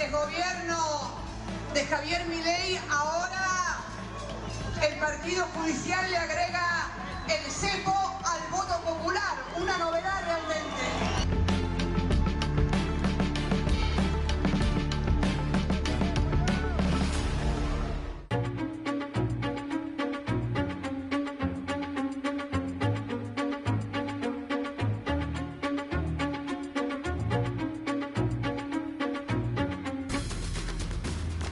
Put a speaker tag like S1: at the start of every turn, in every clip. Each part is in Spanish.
S1: desgobierno de Javier Milei, ahora el Partido Judicial le agrega el cepo al voto popular, una novedad realmente.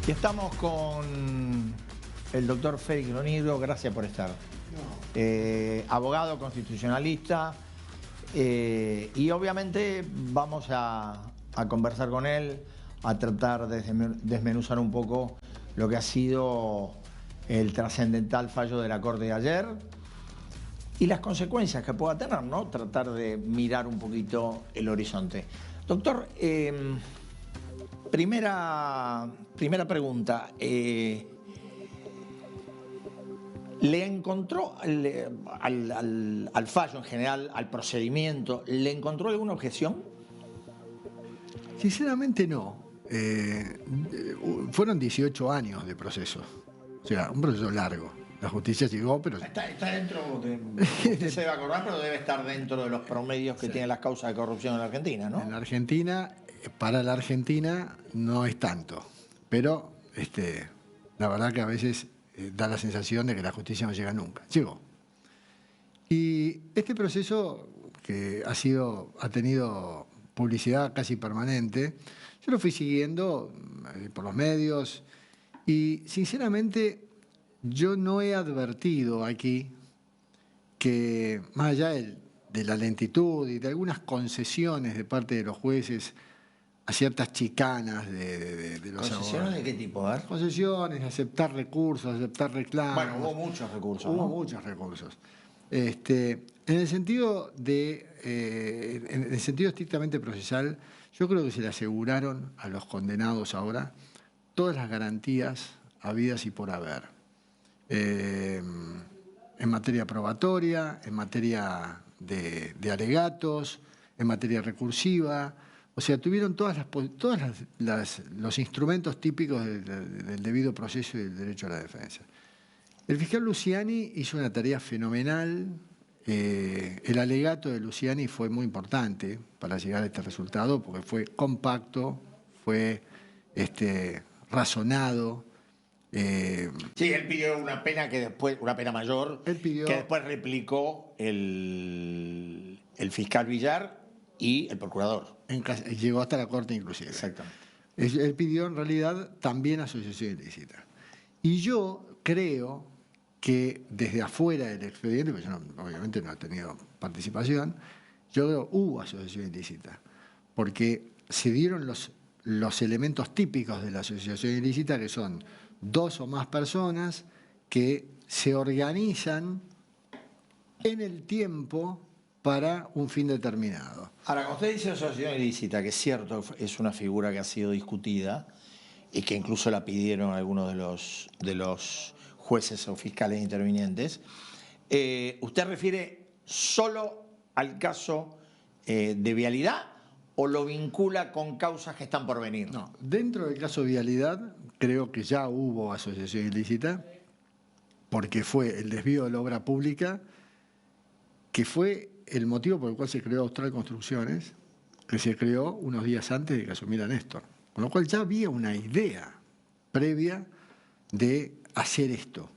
S2: Y estamos con el doctor Félix Lonigro, gracias por estar. Abogado constitucionalista, y obviamente vamos a conversar con él, a tratar de desmenuzar un poco lo que ha sido el trascendental fallo de la Corte de ayer y las consecuencias que pueda tener, ¿no? Tratar de mirar un poquito el horizonte. Doctor, primera pregunta. ¿Le encontró al fallo en general, al procedimiento, le encontró alguna objeción?
S3: Sinceramente no. Fueron 18 años de proceso. O sea, un proceso largo. La justicia llegó, pero...
S2: Está dentro, usted se debe acordar, pero debe estar dentro de los promedios que tienen las causas de corrupción en la Argentina, ¿no?
S3: En la Argentina, para la Argentina no es tanto. Pero la verdad que a veces da la sensación de que la justicia no llega nunca. Llegó. Y este proceso que ha tenido publicidad casi permanente, yo lo fui siguiendo por los medios y sinceramente yo no he advertido aquí que más allá de la lentitud y de algunas concesiones de parte de los jueces a ciertas chicanas de los abogados.
S2: ¿Concesiones de qué tipo? A ver.
S3: Concesiones, aceptar recursos, aceptar reclamos.
S2: Bueno, hubo muchos recursos,
S3: Hubo
S2: ¿no?
S3: muchos recursos. En el sentido estrictamente procesal, yo creo que se le aseguraron a los condenados ahora todas las garantías habidas y por haber. En materia probatoria, en materia de alegatos, en materia recursiva. O sea, tuvieron todos los instrumentos típicos del debido proceso y del derecho a la defensa. El fiscal Luciani hizo una tarea fenomenal. El alegato de Luciani fue muy importante para llegar a este resultado porque fue compacto, fue razonado.
S2: Sí, él pidió una pena mayor, que después replicó el fiscal Villar y el procurador.
S3: Llegó hasta la Corte inclusive.
S2: Exactamente.
S3: Él pidió en realidad también asociación ilícita. Y yo creo que desde afuera del expediente, porque yo obviamente no he tenido participación, yo creo que hubo asociación ilícita, porque se dieron los elementos típicos de la asociación ilícita, que son dos o más personas que se organizan en el tiempo para un fin determinado.
S2: Ahora, cuando usted dice asociación ilícita, que es cierto, es una figura que ha sido discutida y que incluso la pidieron algunos de los jueces o fiscales intervinientes, ¿usted refiere solo al caso de vialidad o lo vincula con causas que están por venir?
S3: No, dentro del caso de vialidad creo que ya hubo asociación ilícita porque fue el desvío de la obra pública, que fue el motivo por el cual se creó Austral Construcciones, que se creó unos días antes de que asumiera Néstor. Con lo cual ya había una idea previa de hacer esto.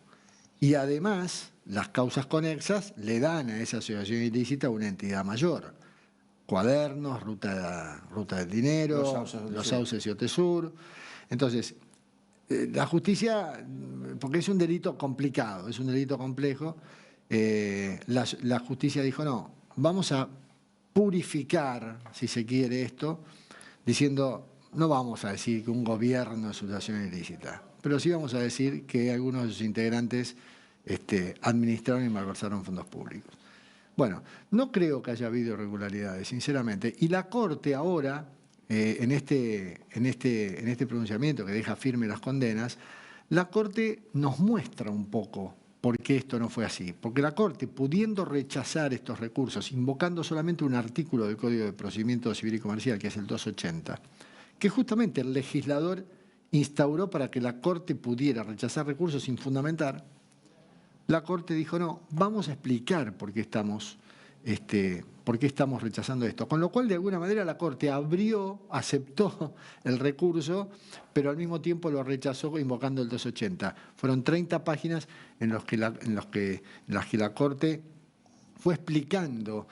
S3: Y además, las causas conexas le dan a esa asociación ilícita una entidad mayor. Cuadernos, ruta del dinero, los sauces y Otesur. Entonces, la justicia, porque es un delito complicado, es un delito complejo, la justicia dijo no, vamos a purificar, si se quiere, esto, diciendo no vamos a decir que un gobierno es asociación ilícita, pero sí vamos a decir que algunos de sus integrantes administraron y malversaron fondos públicos. Bueno, no creo que haya habido irregularidades, sinceramente, y la Corte ahora, en este pronunciamiento que deja firme las condenas, la Corte nos muestra un poco por qué esto no fue así. Porque la Corte, pudiendo rechazar estos recursos, invocando solamente un artículo del Código de Procedimiento Civil y Comercial, que es el 280, que justamente el legislador instauró para que la Corte pudiera rechazar recursos sin fundamentar. La Corte dijo, no, vamos a explicar por qué estamos rechazando esto. Con lo cual, de alguna manera, la Corte aceptó el recurso, pero al mismo tiempo lo rechazó invocando el 280. Fueron 30 páginas en las que la Corte fue explicando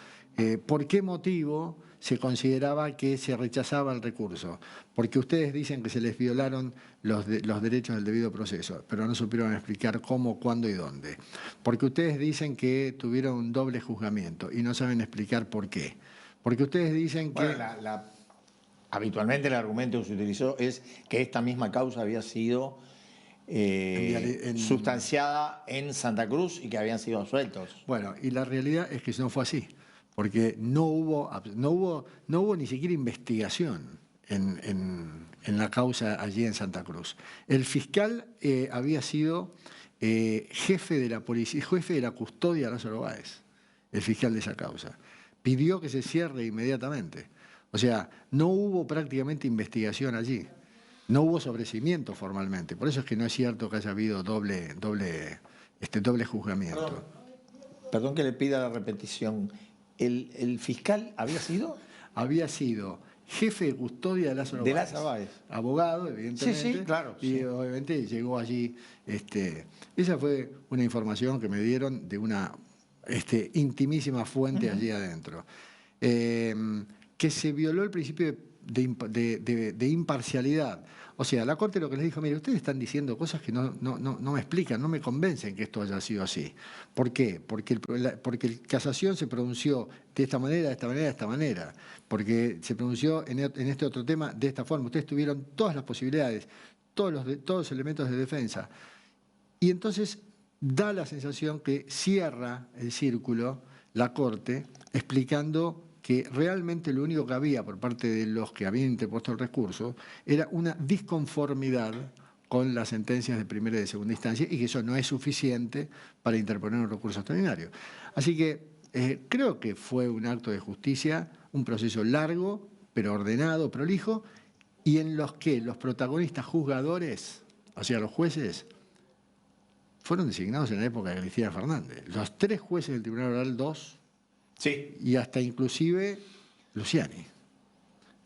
S3: por qué motivo se consideraba que se rechazaba el recurso. Porque ustedes dicen que se les violaron los derechos del debido proceso, pero no supieron explicar cómo, cuándo y dónde. Porque ustedes dicen que tuvieron un doble juzgamiento y no saben explicar por qué. Porque ustedes dicen que...
S2: Bueno, habitualmente el argumento que se utilizó es que esta misma causa había sido sustanciada en Santa Cruz y que habían sido absueltos.
S3: Bueno, y la realidad es que no fue así, porque no hubo ni siquiera investigación en la causa allí en Santa Cruz. El fiscal había sido jefe de la policía, jefe de la custodia de Lázaro Báez, el fiscal de esa causa. Pidió que se cierre inmediatamente. O sea, no hubo prácticamente investigación allí. No hubo sobreseimiento formalmente. Por eso es que no es cierto que haya habido doble juzgamiento.
S2: Perdón que le pida la repetición. ¿El fiscal había sido?
S3: Había sido jefe de custodia de Lázaro Báez.
S2: De Lázaro Báez.
S3: Abogado, evidentemente.
S2: Sí, claro.
S3: Y obviamente llegó allí. Esa fue una información que me dieron de una intimísima fuente allí adentro. Que se violó el principio de imparcialidad. O sea, la Corte lo que les dijo, mire, ustedes están diciendo cosas que no me explican, no me convencen que esto haya sido así. ¿Por qué? Porque el casación se pronunció de esta manera, de esta manera, de esta manera. Porque se pronunció en este otro tema de esta forma. Ustedes tuvieron todas las posibilidades, todos los elementos de defensa. Y entonces da la sensación que cierra el círculo la Corte explicando que realmente lo único que había por parte de los que habían interpuesto el recurso era una disconformidad con las sentencias de primera y de segunda instancia y que eso no es suficiente para interponer un recurso extraordinario. Así que creo que fue un acto de justicia, un proceso largo, pero ordenado, prolijo, y en los que los protagonistas juzgadores, o sea, los jueces, fueron designados en la época de Cristina Fernández. Los 3 jueces del Tribunal Oral, 2,
S2: sí,
S3: y hasta inclusive Luciani,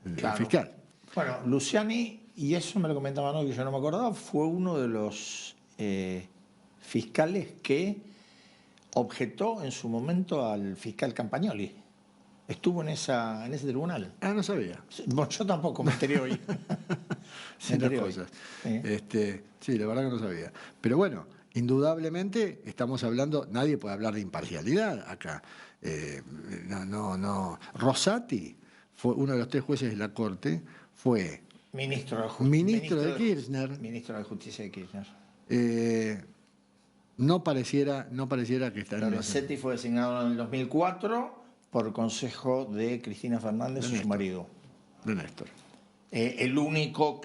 S3: el fiscal.
S2: Bueno, Luciani, y eso me lo comentaba, ¿no?, que yo no me acordaba, fue uno de los fiscales que objetó en su momento al fiscal Campagnoli. Estuvo en ese tribunal.
S3: Ah, no sabía.
S2: Bueno, yo tampoco me enteré hoy.
S3: Sí, las cosas. Sí, la verdad que no sabía. Pero bueno, indudablemente estamos hablando, nadie puede hablar de imparcialidad acá. Rosati fue uno de los 3 jueces de la Corte, fue
S2: ministro de
S3: Kirchner.
S2: Ministro de Justicia de Kirchner.
S3: No pareciera que está en
S2: Rossetti fue designado en el 2004 por consejo de Cristina Fernández, su marido.
S3: De Néstor.
S2: El único,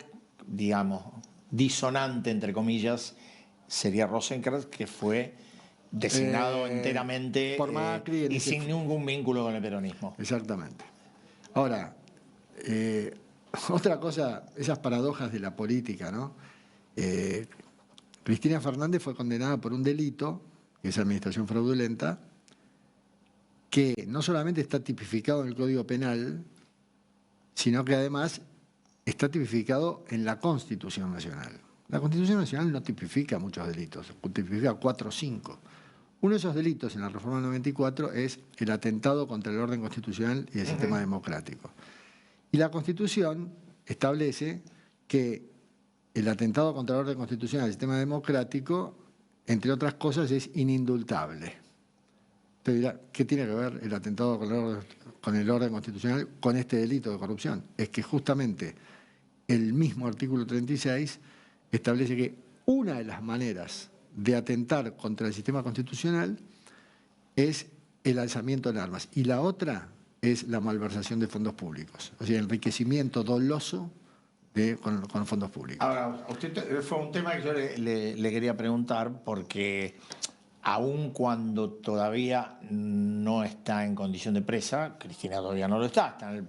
S2: digamos, disonante, entre comillas, sería Rosenkrantz, que fue designado enteramente
S3: por Macri
S2: y sin ningún vínculo con el peronismo.
S3: Exactamente. Ahora, otra cosa, esas paradojas de la política, ¿no? Cristina Fernández fue condenada por un delito, que es administración fraudulenta, que no solamente está tipificado en el Código Penal, sino que además está tipificado en la Constitución Nacional. La Constitución Nacional no tipifica muchos delitos, tipifica 4 o 5. Uno de esos delitos en la Reforma 94 es el atentado contra el orden constitucional y el sistema democrático. Y la Constitución establece que el atentado contra el orden constitucional y el sistema democrático, entre otras cosas, es inindultable. Usted dirá, ¿qué tiene que ver el atentado con el orden constitucional con este delito de corrupción? Es que justamente el mismo artículo 36 establece que una de las maneras de atentar contra el sistema constitucional es el alzamiento en armas y la otra es la malversación de fondos públicos, o sea, enriquecimiento doloso con fondos públicos.
S2: Ahora, usted fue un tema que yo le quería preguntar porque aun cuando todavía no está en condición de presa, Cristina todavía no lo está en el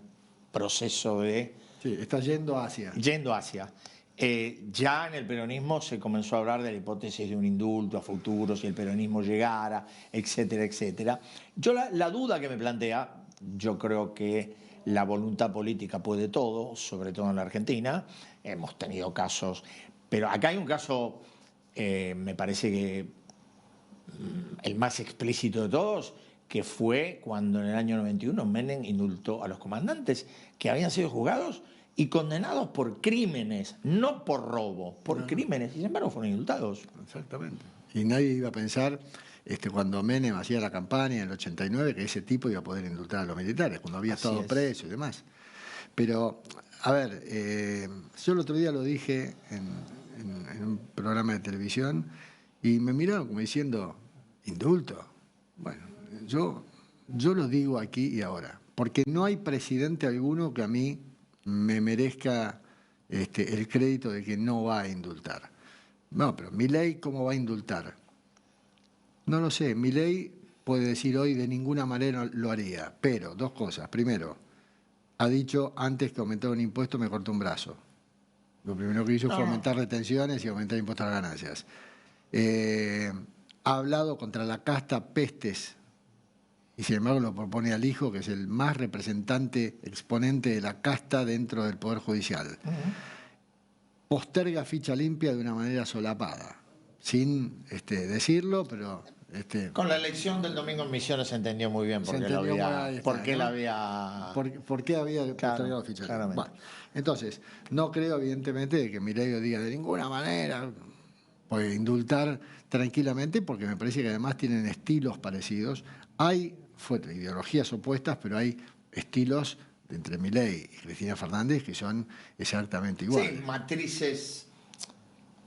S2: proceso de
S3: Sí, está yendo hacia.
S2: Yendo hacia. Ya en el peronismo se comenzó a hablar de la hipótesis de un indulto a futuro, si el peronismo llegara, etcétera, etcétera. Yo la duda que me plantea, yo creo que la voluntad política puede todo, sobre todo en la Argentina. Hemos tenido casos, pero acá hay un caso, me parece que el más explícito de todos, que fue cuando en el año 91 Menem indultó a los comandantes que habían sido juzgados y condenados por crímenes, no por robo, por crímenes, y sin embargo fueron indultados.
S3: Exactamente. Y nadie iba a pensar, cuando Menem hacía la campaña en el 89, que ese tipo iba a poder indultar a los militares, cuando había estado preso y demás. Pero, a ver, yo el otro día lo dije en un programa de televisión y me miraron como diciendo, ¿indulto? Bueno, yo lo digo aquí y ahora, porque no hay presidente alguno que a mí me merezca el crédito de que no va a indultar. No, pero Milei, ¿cómo va a indultar? No lo sé. Milei puede decir hoy de ninguna manera lo haría, pero dos cosas. Primero, ha dicho antes que aumentar un impuesto me cortó un brazo. Lo primero que hizo fue aumentar retenciones y aumentar impuestos a las ganancias. Ha hablado contra la casta pestes y sin embargo lo propone al hijo, que es el más representante, exponente de la casta dentro del Poder Judicial. Posterga ficha limpia de una manera solapada, sin decirlo, pero...
S2: Con la elección del domingo en Misiones se entendió muy bien por qué había
S3: postergado ficha limpia. Bueno, entonces, no creo evidentemente de que Milei diga de ninguna manera, puede indultar tranquilamente, porque me parece que además tienen estilos parecidos. Hay ideologías opuestas, pero hay estilos entre Milei y Cristina Fernández que son exactamente iguales.
S2: Sí, matrices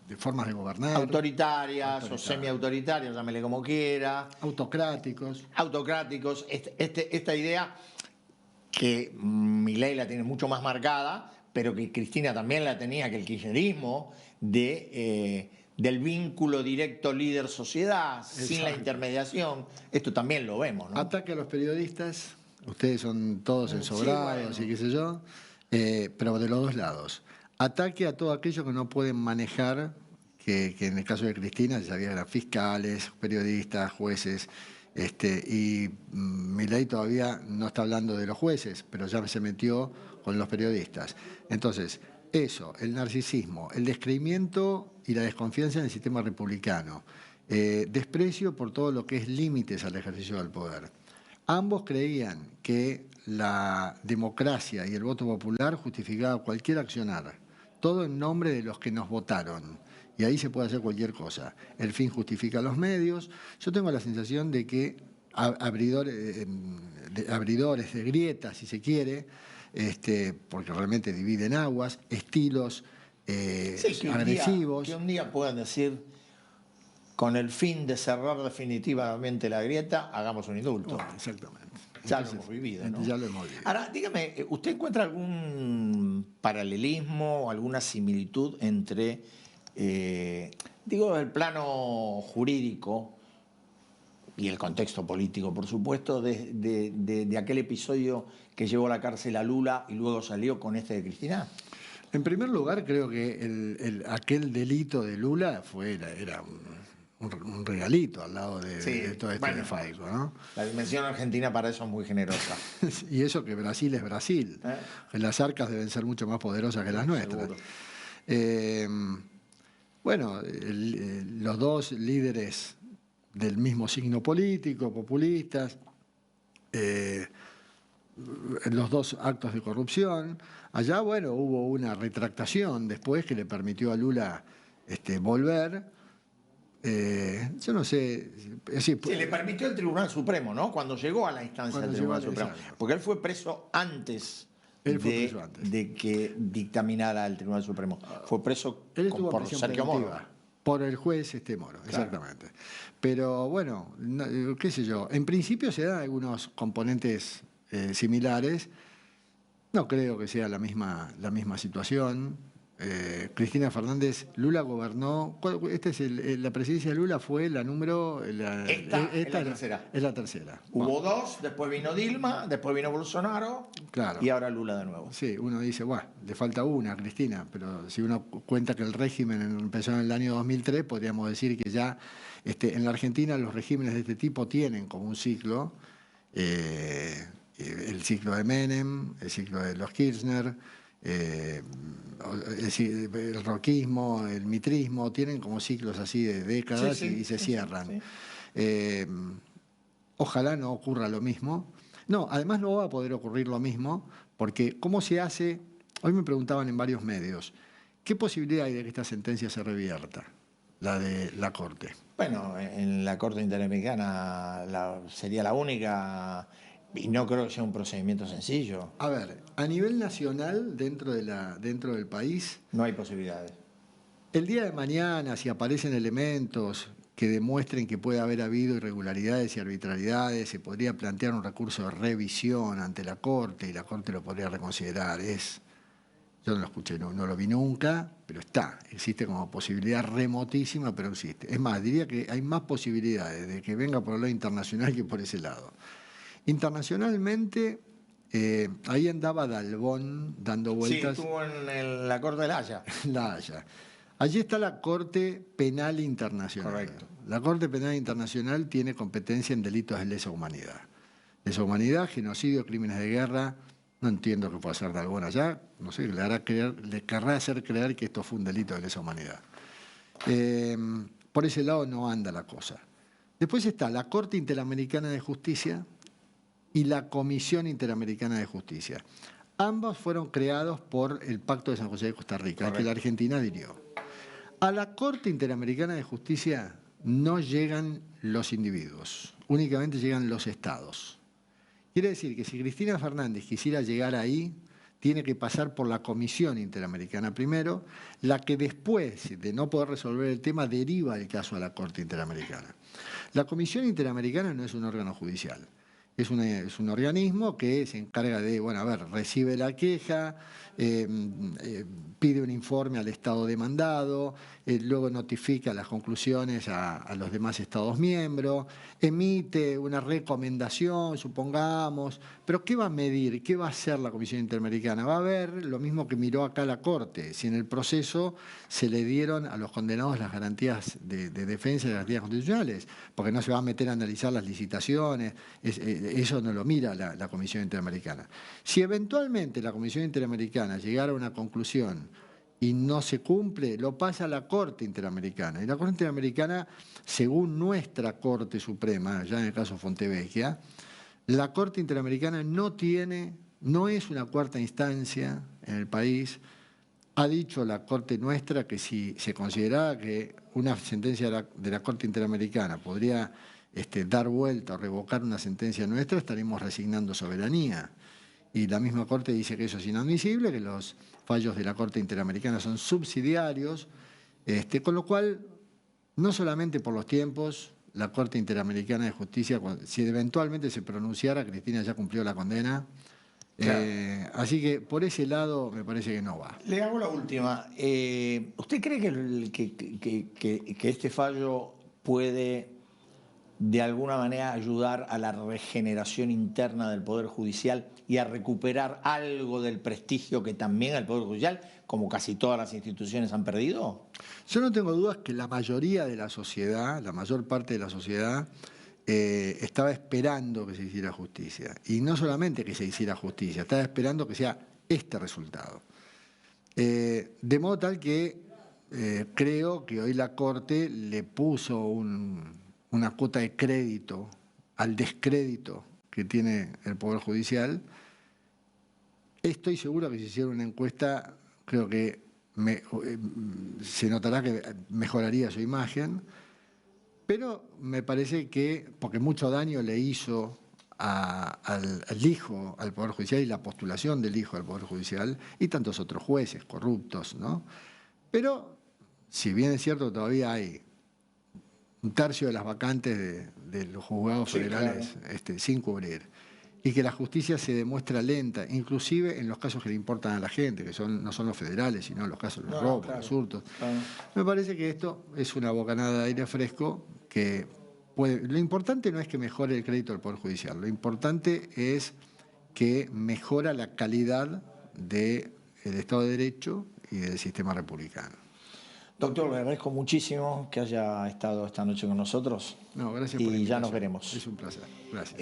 S3: de formas de gobernar.
S2: Autoritarias o semiautoritarias, llámele como quiera.
S3: Autocráticos.
S2: Autocráticos. Esta idea que Milei la tiene mucho más marcada, pero que Cristina también la tenía, que el kirchnerismo, del vínculo directo líder-sociedad, sin la intermediación. Esto también lo vemos, ¿no?
S3: Ataque a los periodistas, ustedes son todos ensobrados y qué sé yo, pero de los dos lados. Ataque a todo aquello que no pueden manejar, que en el caso de Cristina ya sabía que eran fiscales, periodistas, jueces, y Milei todavía no está hablando de los jueces, pero ya se metió con los periodistas. Entonces, eso, el narcisismo, el descreimiento y la desconfianza en el sistema republicano, desprecio por todo lo que es límites al ejercicio del poder. Ambos creían que la democracia y el voto popular justificaba cualquier accionar, todo en nombre de los que nos votaron. Y ahí se puede hacer cualquier cosa. El fin justifica los medios. Yo tengo la sensación de que abridores de grietas, si se quiere, porque realmente dividen aguas, estilos agresivos.
S2: Que un día puedan decir, con el fin de cerrar definitivamente la grieta, hagamos un indulto.
S3: Bueno, exactamente.
S2: Ya lo hemos vivido, ¿no?
S3: Ya lo hemos vivido.
S2: Ahora, dígame, ¿usted encuentra algún paralelismo o alguna similitud entre, digo, el plano jurídico y el contexto político, por supuesto, de aquel episodio que llevó a la cárcel a Lula y luego salió con este de Cristina?
S3: En primer lugar, creo que aquel delito de Lula era un regalito al lado de todo esto de Faico, ¿no?
S2: La dimensión argentina para eso es muy generosa.
S3: Y eso que Brasil es Brasil. Las arcas deben ser mucho más poderosas que las nuestras. Bueno, los dos líderes del mismo signo político, populistas, los dos actos de corrupción. Allá, bueno, hubo una retractación después que le permitió a Lula volver. Yo no sé.
S2: Sí, le permitió el Tribunal Supremo, ¿no? Cuando llegó a la instancia del Tribunal Supremo. Porque él fue preso antes de que dictaminara el Tribunal Supremo. Fue preso por Sergio Moro.
S3: Por el juez Moro, exactamente. Claro. Pero bueno, qué sé yo. En principio se dan algunos componentes similares. No creo que sea la misma situación. Cristina Fernández, Lula gobernó, la presidencia de Lula fue la número...
S2: Esta es la tercera.
S3: Es la tercera.
S2: Hubo dos, después vino Dilma, después vino Bolsonaro,
S3: claro.
S2: Y ahora Lula de nuevo.
S3: Sí, uno dice, bueno, le falta una a Cristina, pero si uno cuenta que el régimen empezó en el año 2003, podríamos decir que ya en la Argentina los regímenes de este tipo tienen como un ciclo, el ciclo de Menem, el ciclo de los Kirchner, el roquismo, el mitrismo, tienen como ciclos así de décadas y se cierran. Sí. Ojalá no ocurra lo mismo. No, además no va a poder ocurrir lo mismo, porque ¿cómo se hace? Hoy me preguntaban en varios medios, ¿qué posibilidad hay de que esta sentencia se revierta, la de la Corte?
S2: Bueno, en la Corte Interamericana sería la única... Y no creo que sea un procedimiento sencillo.
S3: A ver, a nivel nacional, dentro del país...
S2: No hay posibilidades.
S3: El día de mañana, si aparecen elementos que demuestren que puede haber habido irregularidades y arbitrariedades, se podría plantear un recurso de revisión ante la Corte y la Corte lo podría reconsiderar. Yo no lo escuché, no lo vi nunca, pero existe como posibilidad remotísima, pero existe. Es más, diría que hay más posibilidades de que venga por el lado internacional que por ese lado. Internacionalmente, ahí andaba Dalbón dando vueltas.
S2: Sí, estuvo en la Corte de La Haya.
S3: La Haya. Allí está la Corte Penal Internacional.
S2: Correcto.
S3: La Corte Penal Internacional tiene competencia en delitos de lesa humanidad. Lesa humanidad, genocidio, crímenes de guerra. No entiendo qué puede hacer Dalbón allá. No sé, le querrá hacer creer que esto fue un delito de lesa humanidad. Por ese lado no anda la cosa. Después está la Corte Interamericana de Justicia y la Comisión Interamericana de Justicia. Ambos fueron creados por el Pacto de San José de Costa Rica, al que la Argentina adhirió. A la Corte Interamericana de Justicia no llegan los individuos, únicamente llegan los estados. Quiere decir que si Cristina Fernández quisiera llegar ahí, tiene que pasar por la Comisión Interamericana primero, la que después de no poder resolver el tema deriva el caso a la Corte Interamericana. La Comisión Interamericana no es un órgano judicial. Es un organismo que se encarga de, recibe la queja, pide un informe al Estado demandado, luego notifica las conclusiones a los demás Estados miembros, emite una recomendación, supongamos, pero ¿qué va a medir? ¿Qué va a hacer la Comisión Interamericana? Va a ver lo mismo que miró acá la Corte, si en el proceso se le dieron a los condenados las garantías de defensa y las garantías constitucionales, porque no se va a meter a analizar las licitaciones, eso no lo mira la Comisión Interamericana. Si eventualmente la Comisión Interamericana llegara a una conclusión y no se cumple, lo pasa a la Corte Interamericana. Y la Corte Interamericana, según nuestra Corte Suprema, ya en el caso Fontevecchia, la Corte Interamericana no es una cuarta instancia en el país. Ha dicho la Corte nuestra que si se consideraba que una sentencia de la Corte Interamericana podría dar vuelta o revocar una sentencia nuestra, estaremos resignando soberanía. Y la misma Corte dice que eso es inadmisible, que los fallos de la Corte Interamericana son subsidiarios, con lo cual, no solamente por los tiempos, la Corte Interamericana de Justicia, si eventualmente se pronunciara, Cristina ya cumplió la condena. Claro. Así que por ese lado me parece que no va.
S2: Le hago la última. ¿Usted cree que este fallo puede de alguna manera ayudar a la regeneración interna del Poder Judicial y a recuperar algo del prestigio que también el Poder Judicial, como casi todas las instituciones, han perdido?
S3: Yo no tengo dudas que la mayoría de la sociedad, la mayor parte de la sociedad, estaba esperando que se hiciera justicia. Y no solamente que se hiciera justicia, estaba esperando que sea este resultado. De modo tal que creo que hoy la Corte le puso una cuota de crédito al descrédito que tiene el Poder Judicial. Estoy seguro que si hiciera una encuesta, creo que se notará que mejoraría su imagen, pero me parece que, porque mucho daño le hizo al hijo al Poder Judicial y la postulación del hijo al Poder Judicial y tantos otros jueces corruptos, ¿no? Pero, si bien es cierto, todavía hay un tercio de las vacantes de los juzgados federales, claro, sin cubrir. y que la justicia se demuestra lenta, inclusive en los casos que le importan a la gente, que no son los federales, sino los casos de los robos,
S2: claro,
S3: los hurtos.
S2: claro.
S3: Me parece que esto es una bocanada de aire fresco que puede... Lo importante no es que mejore el crédito del Poder Judicial, lo importante es que mejora la calidad del Estado de Derecho y del sistema republicano.
S2: Doctor, le agradezco muchísimo que haya estado esta noche con nosotros.
S3: No, gracias por la
S2: y ya
S3: invitación.
S2: nos veremos.
S3: Es un placer. Gracias.